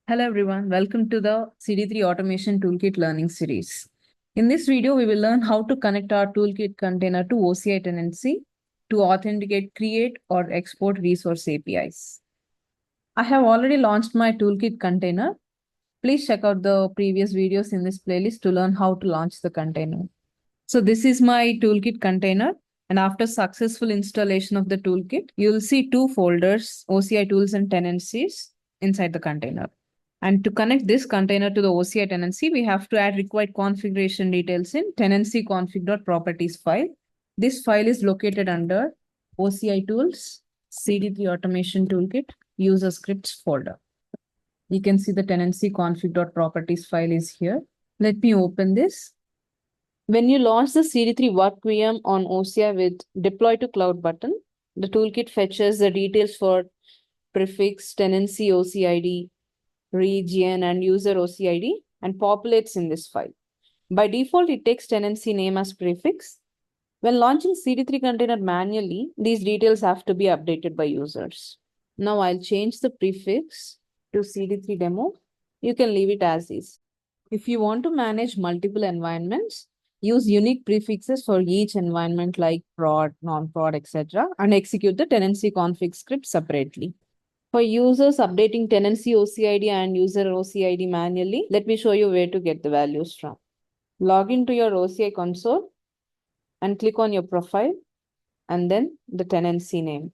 Hello everyone, welcome to the CD3 Automation Toolkit Learning Series. In this video, we will learn how to connect our toolkit container to OCI tenancy to authenticate, create, or export resource APIs. I have already launched my toolkit container. Please check out the previous videos in this playlist to learn how to launch the container. So this is my toolkit container. And after successful installation of the toolkit, you'll see two folders, OCI tools and tenancies inside the container. And to connect this container to the OCI tenancy, we have to add required configuration details in tenancyconfig.properties file. This file is located under OCI tools, CD3 Automation Toolkit, user scripts folder. You can see the tenancyconfig.properties file is here. Let me open this. When you launch the CD3 Work VM on OCI with Deploy to Cloud button, the toolkit fetches the details for prefix, tenancy OCID, region, and user OCID and populates in this file. By default, it takes tenancy name as prefix. When launching CD3 container manually, these details have to be updated by users. Now I'll change the prefix to CD3 demo. You can leave it as is. If you want to manage multiple environments, use unique prefixes for each environment like prod, non-prod, etc. and execute the tenancy config script separately. For users updating tenancy OCID and user OCID manually, let me show you where to get the values from. Log into your OCI console and click on your profile and then the tenancy name.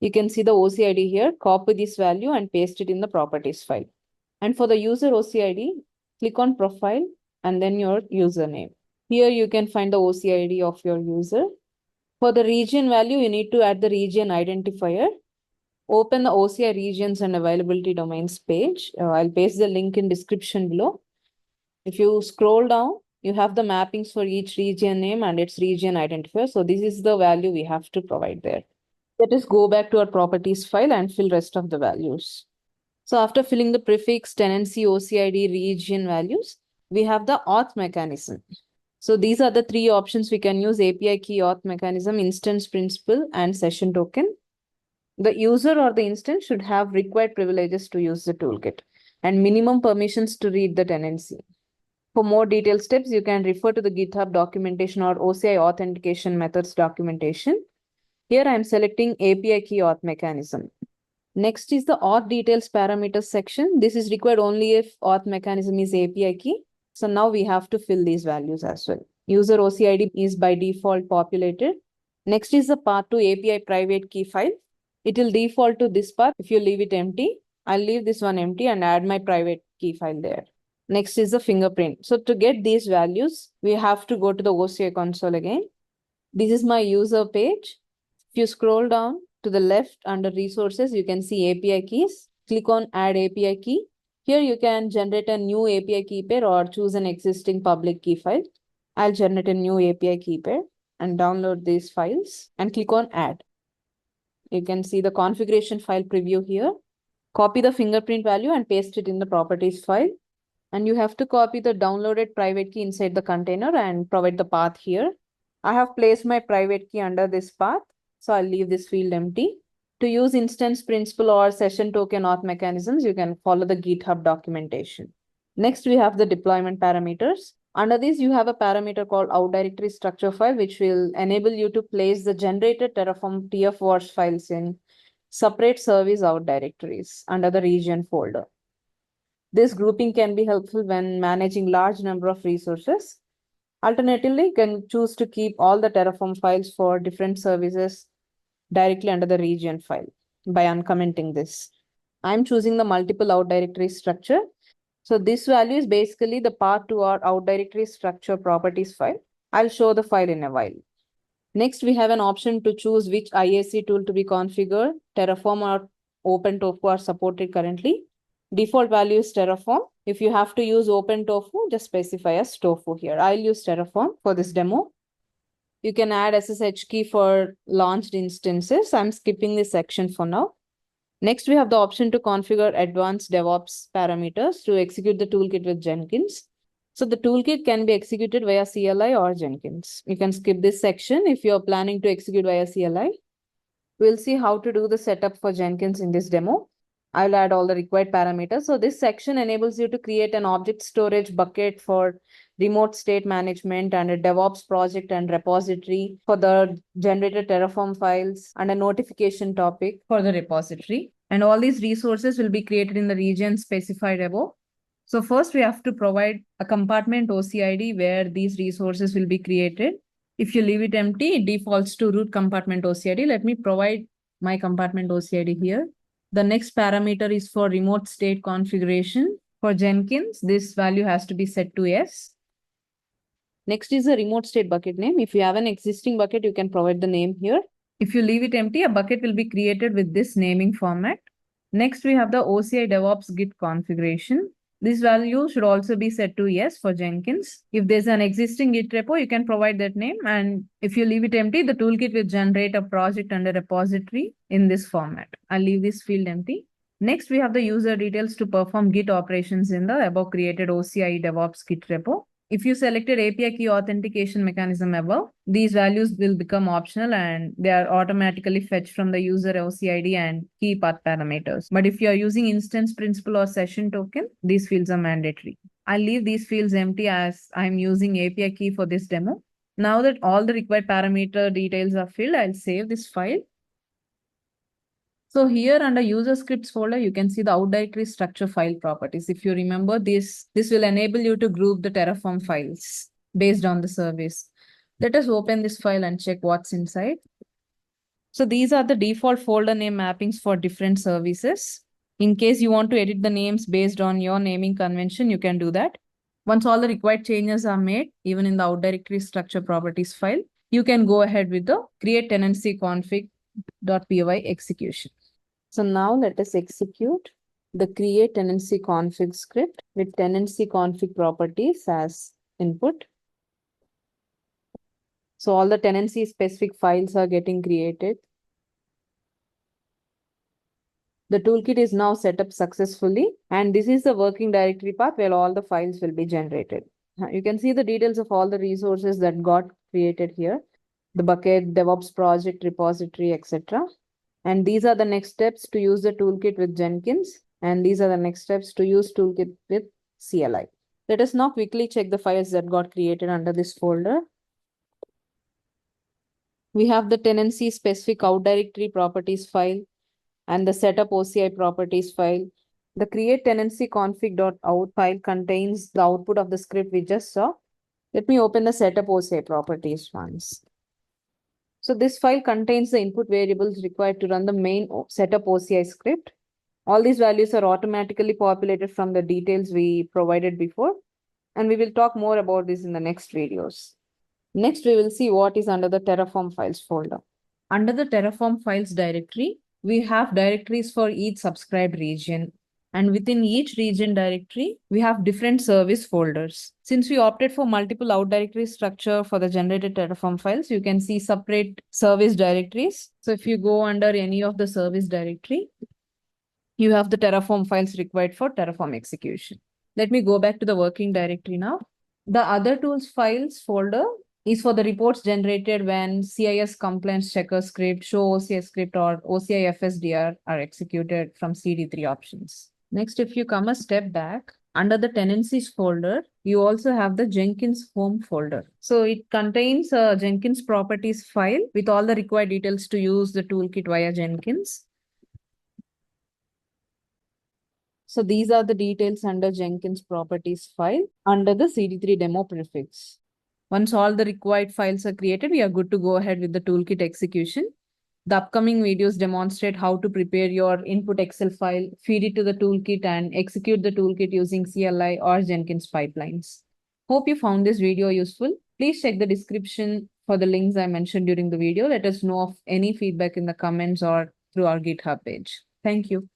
You can see the OCID here. Copy this value and paste it in the properties file. And for the user OCID, click on profile and then your username. Here you can find the OCID of your user. For the region value, you need to add the region identifier. Open the OCI regions and availability domains page. I'll paste the link in description below. If you scroll down, you have the mappings for each region name and its region identifier. So this is the value we have to provide there. Let us go back to our properties file and fill rest of the values. So after filling the prefix, tenancy, OCID, region values, we have the auth mechanism. So these are the three options we can use: API key auth mechanism, instance principal, and session token. The user or the instance should have required privileges to use the toolkit and minimum permissions to read the tenancy. For more detailed steps, you can refer to the GitHub documentation or OCI authentication methods documentation. Here I am selecting API key auth mechanism. Next is the auth details parameters section. This is required only if auth mechanism is API key. So now we have to fill these values as well. User OCID is by default populated. Next is the path to API private key file. It will default to this path if you leave it empty. I'll leave this one empty and add my private key file there. Next is the fingerprint. So to get these values, we have to go to the OCI console again. This is my user page. If you scroll down to the left under resources, you can see API keys. Click on add API key. Here you can generate a new API key pair or choose an existing public key file. I'll generate a new API key pair and download these files and click on add. You can see the configuration file preview here. Copy the fingerprint value and paste it in the properties file. And you have to copy the downloaded private key inside the container and provide the path here. I have placed my private key under this path, so I'll leave this field empty. To use instance principal or session token auth mechanisms, you can follow the GitHub documentation. Next, we have the deployment parameters. Under this, you have a parameter called out directory structure file, which will enable you to place the generated Terraform TF-WARS files in separate service out directories under the region folder. This grouping can be helpful when managing large number of resources. Alternatively, you can choose to keep all the Terraform files for different services directly under the region file by uncommenting this. I'm choosing the multiple out directory structure. So this value is basically the path to our out directory structure properties file. I'll show the file in a while. Next, we have an option to choose which IAC tool to be configured. Terraform or OpenTofu are supported currently. Default value is Terraform. If you have to use OpenTofu, just specify as Tofu here. I'll use Terraform for this demo. You can add SSH key for launched instances. I'm skipping this section for now. Next, we have the option to configure advanced DevOps parameters to execute the toolkit with Jenkins. So the toolkit can be executed via CLI or Jenkins. You can skip this section if you're planning to execute via CLI. We'll see how to do the setup for Jenkins in this demo. I'll add all the required parameters. So this section enables you to create an object storage bucket for remote state management and a DevOps project and repository for the generated Terraform files and a notification topic for the repository. And all these resources will be created in the region specified above. So first we have to provide a compartment OCID where these resources will be created. If you leave it empty, it defaults to root compartment OCID. Let me provide my compartment OCID here. The next parameter is for remote state configuration. For Jenkins, this value has to be set to yes. Next is a remote state bucket name. If you have an existing bucket, you can provide the name here. If you leave it empty, a bucket will be created with this naming format. Next, we have the OCI DevOps Git configuration. This value should also be set to yes for Jenkins. If there's an existing Git repo, you can provide that name. And if you leave it empty, the toolkit will generate a project and a repository in this format. I'll leave this field empty. Next, we have the user details to perform Git operations in the above created OCI DevOps Git repo. If you selected API key authentication mechanism above, these values will become optional and they are automatically fetched from the user OCID and key path parameters. But if you are using instance principal or session token, these fields are mandatory. I'll leave these fields empty as I'm using API key for this demo. Now that all the required parameter details are filled, I'll save this file. So here under user scripts folder, you can see the out directory structure file properties. If you remember this will enable you to group the Terraform files based on the service. Let us open this file and check what's inside. So these are the default folder name mappings for different services. In case you want to edit the names based on your naming convention, you can do that. Once all the required changes are made, even in the out directory structure properties file, you can go ahead with the create tenancy config.py execution. So now let us execute the create tenancy config script with tenancy config properties as input. So all the tenancy specific files are getting created. The toolkit is now set up successfully, and this is the working directory path where all the files will be generated. You can see the details of all the resources that got created here, the bucket, DevOps project, repository, etc. And these are the next steps to use the toolkit with Jenkins. And these are the next steps to use toolkit with CLI. Let us now quickly check the files that got created under this folder. We have the tenancy specific out directory properties file and the setup OCI properties file. The create tenancy config.out file contains the output of the script we just saw. Let me open the setup OCI properties once. So this file contains the input variables required to run the main setup OCI script. All these values are automatically populated from the details we provided before. And we will talk more about this in the next videos. Next, we will see what is under the Terraform files folder. Under the Terraform files directory, we have directories for each subscribed region. And within each region directory, we have different service folders. Since we opted for multiple out directory structure for the generated Terraform files, you can see separate service directories. So if you go under any of the service directory, you have the Terraform files required for Terraform execution. Let me go back to the working directory now. The other tools files folder is for the reports generated when CIS compliance checker script, show OCI script, or OCI FSDR are executed from CD3 options. Next, if you come a step back, under the tenancies folder, you also have the Jenkins home folder. So it contains a Jenkins properties file with all the required details to use the toolkit via Jenkins. So these are the details under Jenkins properties file under the CD3 demo prefix. Once all the required files are created, we are good to go ahead with the toolkit execution. The upcoming videos demonstrate how to prepare your input Excel file, feed it to the toolkit, and execute the toolkit using CLI or Jenkins pipelines. Hope you found this video useful. Please check the description for the links I mentioned during the video. Let us know of any feedback in the comments or through our GitHub page. Thank you.